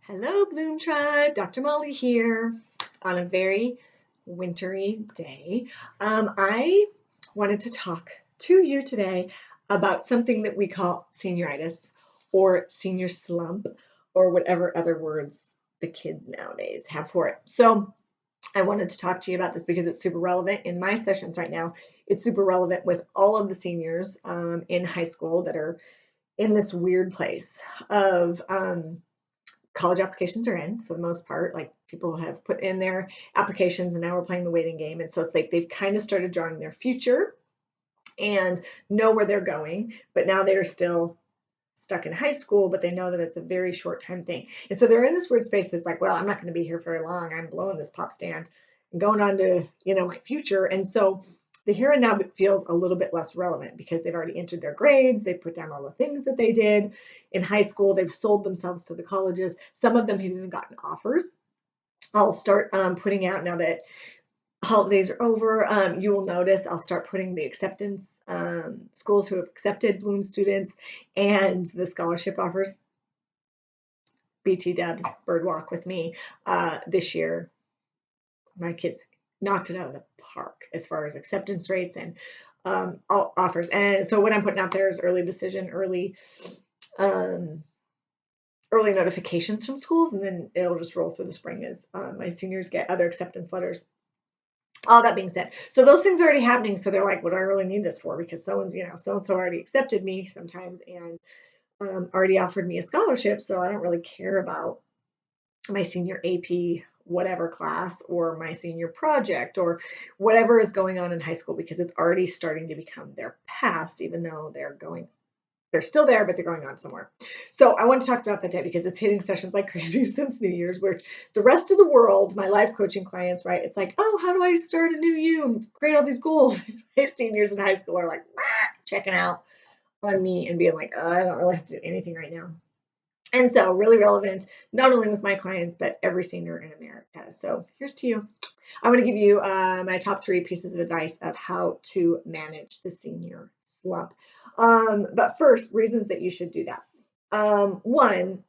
Hello, Bloom Tribe. Dr. Molly here on a very wintry day. I wanted to talk to you today about something that we call senioritis or senior slump or whatever other words the kids nowadays have for it. So I wanted to talk to you about this because it's super relevant in my sessions right now. It's super relevant with all of the seniors in high school that are in this weird place of college applications are in for the most part. Like people have put in their applications and now we're playing the waiting game. And so it's like they've kind of started drawing their future and know where they're going, but now they're still stuck in high school, but they know that it's a very short time thing. And so they're in this weird space that's like, well, I'm not going to be here very long. I'm blowing this pop stand and going on to, my future. And so the here and now feels a little bit less relevant because they've already entered their grades. They've put down all the things that they did in high school. They've sold themselves to the colleges. Some of them have even gotten offers. I'll start putting out now that holidays are over. You will notice I'll start putting the acceptance schools who have accepted Bloom students and the scholarship offers. BT Dubs Birdwalk with me this year. My kids knocked it out of the park as far as acceptance rates and offers. And so what I'm putting out there is early decision, early notifications from schools, and then it'll just roll through the spring as my seniors get other acceptance letters. All that being said, so those things are already happening. So they're like, what do I really need this for? Because so-and-so already accepted me sometimes and already offered me a scholarship. So I don't really care about my senior AP whatever class or my senior project or whatever is going on in high school because it's already starting to become their past, even though they're still there, but they're going on somewhere. So I want to talk about that day because it's hitting sessions like crazy since New Year's, where the rest of the world, my life coaching clients, right? It's like, oh, how do I start a new you and create all these goals? My seniors in high school are like checking out on me and being like, oh, I don't really have to do anything right now. And so really relevant, not only with my clients, but every senior in America. So here's to you. I want to give you my top 3 pieces of advice of how to manage the senior slump. But first, reasons that you should do that. One,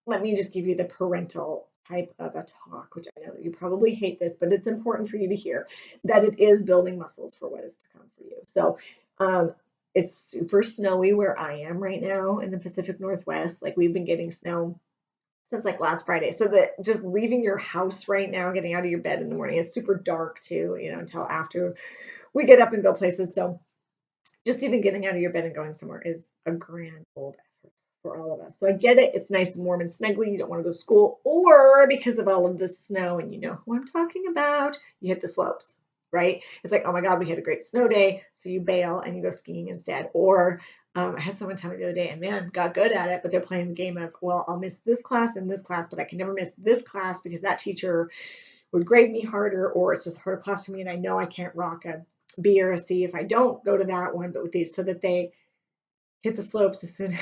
let me just give you the parental type of a talk, which I know that you probably hate this, but it's important for you to hear that it is building muscles for what is to come for you. So it's super snowy where I am right now in the Pacific Northwest. Like we've been getting snow since like last Friday. So that just leaving your house right now, getting out of your bed in the morning, it's super dark too, until after we get up and go places. So just even getting out of your bed and going somewhere is a grand old effort for all of us. So I get it. It's nice and warm and snuggly. You don't want to go to school, or because of all of this snow, and you know who I'm talking about, you hit the slopes, right? It's like, oh my God, we had a great snow day. So you bail and you go skiing instead. Or I had someone tell me the other day, and man, got good at it, but they're playing the game of, well, I'll miss this class and this class, but I can never miss this class because that teacher would grade me harder, or it's just a harder class for me, and I know I can't rock a B or a C if I don't go to that one, but with these, so that they hit the slopes as soon.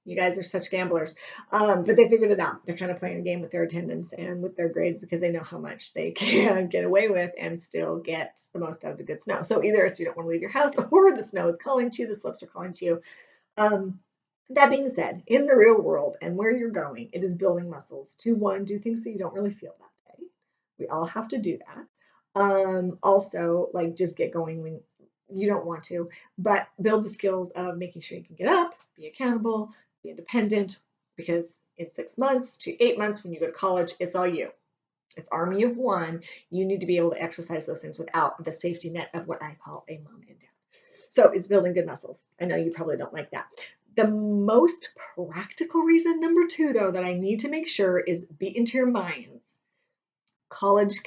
You guys are such gamblers. But they figured it out. They're kind of playing a game with their attendance and with their grades because they know how much they can get away with and still get the most out of the good snow. So either it's you don't want to leave your house or the snow is calling to you, the slopes are calling to you. That being said, in the real world and where you're going, it is building muscles to one, do things that you don't really feel that day. We all have to do that. Also, like just get going when you don't want to, but build the skills of making sure you can get up, be accountable, be independent, because in 6 months to 8 months when you go to college, it's all you. It's army of one. You need to be able to exercise those things without the safety net of what I call a mom and dad. So it's building good muscles. I know you probably don't like that. The most practical reason, number 2, though, that I need to make sure is beat into your minds. Colleges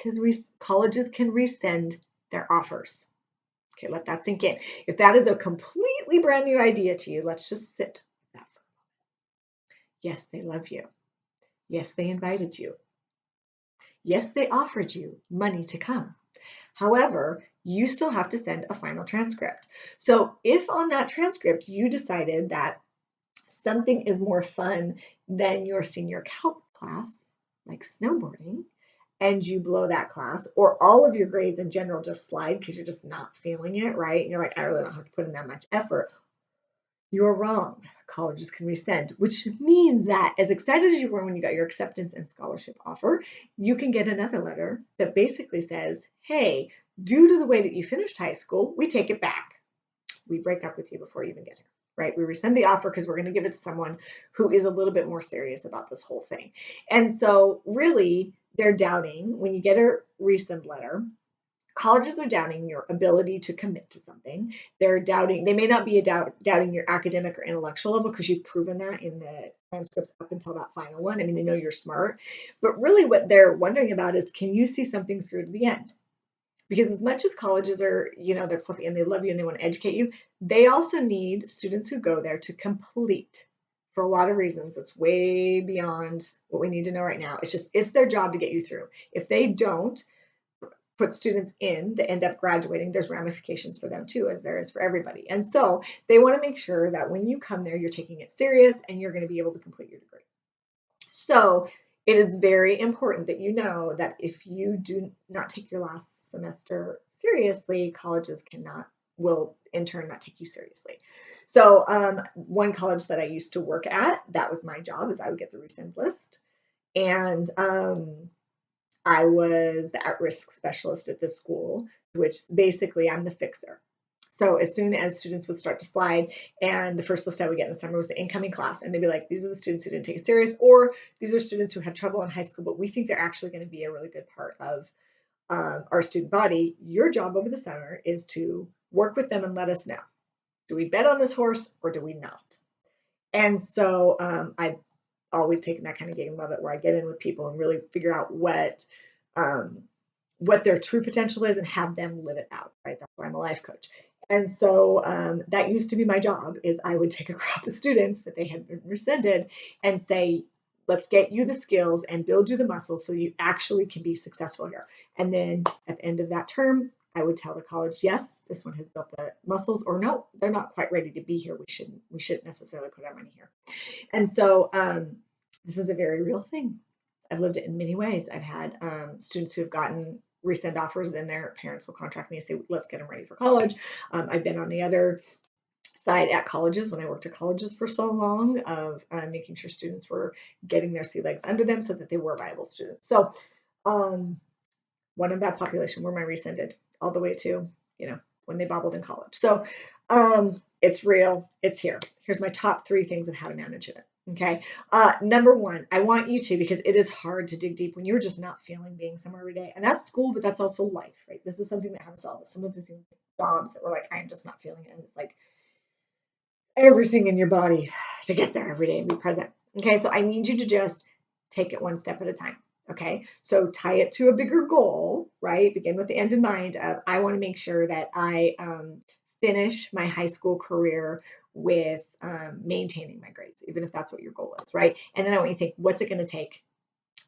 can rescind their offers. Okay, let that sink in. If that is a completely brand new idea to you, let's just sit with that for a moment. Yes, they love you. Yes, they invited you. Yes, they offered you money to come. However, you still have to send a final transcript. So if on that transcript you decided that something is more fun than your senior calc class, like snowboarding, and you blow that class, or all of your grades in general just slide because you're just not feeling it, right? And you're like, I really don't have to put in that much effort. You're wrong. Colleges can rescind, which means that as excited as you were when you got your acceptance and scholarship offer, you can get another letter that basically says, hey, due to the way that you finished high school, we take it back. We break up with you before you even get here, right? We rescind the offer because we're going to give it to someone who is a little bit more serious about this whole thing. And so really, they're doubting when you get a rescind letter. Colleges are doubting your ability to commit to something. They're doubting, they may not be doubting your academic or intellectual level because you've proven that in the transcripts up until that final one. I mean, they know you're smart, but really what they're wondering about is, can you see something through to the end? Because as much as colleges are, they're fluffy and they love you and they want to educate you, they also need students who go there to complete for a lot of reasons. It's way beyond what we need to know right now. It's their job to get you through. If they don't put students in that end up graduating, there's ramifications for them too, as there is for everybody. And so they want to make sure that when you come there, you're taking it serious and you're going to be able to complete your degree. So it is very important that you know that if you do not take your last semester seriously, colleges will in turn not take you seriously. So one college that I used to work at, that was my job, is I would get the rescind list. And I was the at-risk specialist at this school, which basically I'm the fixer. So as soon as students would start to slide, and the first list I would get in the summer was the incoming class, and they'd be like, these are the students who didn't take it serious, or these are students who had trouble in high school, but we think they're actually going to be a really good part of our student body. Your job over the summer is to work with them and let us know. Do we bet on this horse or do we not? And so I always taken that kind of game, love it, where I get in with people and really figure out what their true potential is and have them live it out, right? That's why I'm a life coach. And so that used to be my job, is I would take a crop of students that they had been rescinded and say, let's get you the skills and build you the muscles so you actually can be successful here. And then at the end of that term, I would tell the college, yes, this one has built the muscles, or no, they're not quite ready to be here. We shouldn't necessarily put our money here. And so this is a very real thing. I've lived it in many ways. I've had students who have gotten rescind offers, then their parents will contact me and say, let's get them ready for college. I've been on the other side at colleges when I worked at colleges for so long, of making sure students were getting their sea legs under them so that they were viable students. So one of that population were my rescinded all the way to, when they bobbled in college. So it's real. It's here. Here's my top 3 things of how to manage it. Okay. Number 1, I want you to, because it is hard to dig deep when you're just not feeling being somewhere every day. And that's school, but that's also life, right? This is something that happens to all of us. Some of us even jobs that we're like, I'm just not feeling it. And it's like everything in your body to get there every day and be present. Okay. So I need you to just take it one step at a time. Okay. So tie it to a bigger goal, right? Begin with the end in mind of, I want to make sure that I finish my high school career with maintaining my grades, even if that's what your goal is, right? And then I want you to think, what's it going to take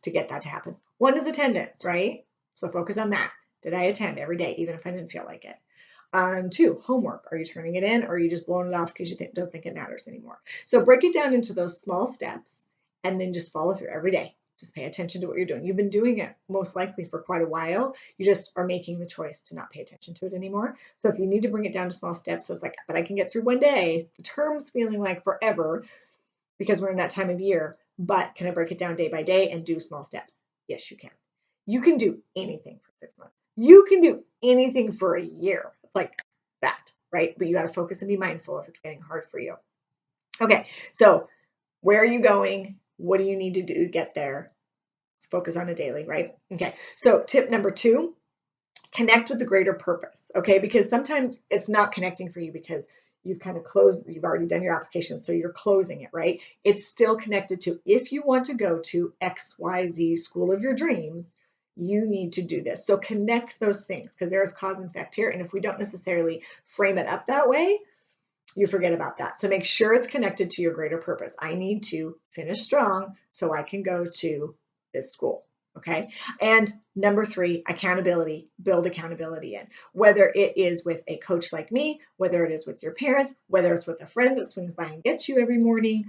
to get that to happen? 1 is attendance, right? So focus on that. Did I attend every day, even if I didn't feel like it? 2, homework. Are you turning it in, or are you just blowing it off because you don't think it matters anymore? So break it down into those small steps and then just follow through every day. Just pay attention to what you're doing. You've been doing it most likely for quite a while. You just are making the choice to not pay attention to it anymore. So if you need to bring it down to small steps, so it's like, but I can get through one day. The term's feeling like forever because we're in that time of year, but can I break it down day by day and do small steps? Yes, you can. You can do anything for 6 months. You can do anything for a year. It's like that, right? But you got to focus and be mindful if it's getting hard for you. Okay, so where are you going? What do you need to do to get there? Focus on a daily, right? Okay, so tip number 2, connect with the greater purpose, okay? Because sometimes it's not connecting for you because you've kind of closed, you've already done your application, so you're closing it, right? It's still connected to, if you want to go to XYZ school of your dreams, you need to do this. So connect those things, because there's cause and effect here. And if we don't necessarily frame it up that way, you forget about that. So make sure it's connected to your greater purpose. I need to finish strong so I can go to this school. Okay. And number 3, accountability. Build accountability in, whether it is with a coach like me, whether it is with your parents, whether it's with a friend that swings by and gets you every morning,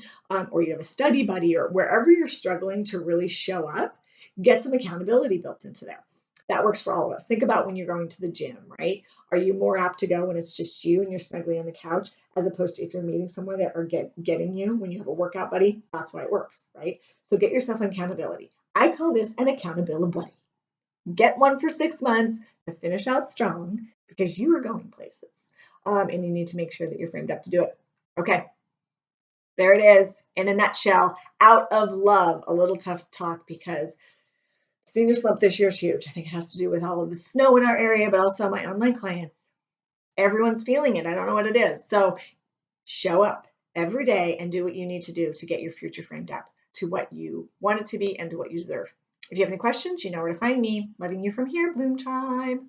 or you have a study buddy, or wherever you're struggling to really show up, get some accountability built into there. That works for all of us. Think about when you're going to the gym, right? Are you more apt to go when it's just you and you're snugly on the couch, as opposed to if you're meeting somewhere that are getting you when you have a workout buddy? That's why it works, right? So get yourself an accountability. I call this an accountability buddy. Get one for 6 months to finish out strong because you are going places. And you need to make sure that you're framed up to do it. Okay, there it is in a nutshell. Out of love, a little tough talk because senior slump this year is huge. I think it has to do with all of the snow in our area, but also my online clients. Everyone's feeling it. I don't know what it is. So show up every day and do what you need to do to get your future framed up to what you want it to be and to what you deserve. If you have any questions, you know where to find me. Loving you from here, Bloom Tribe.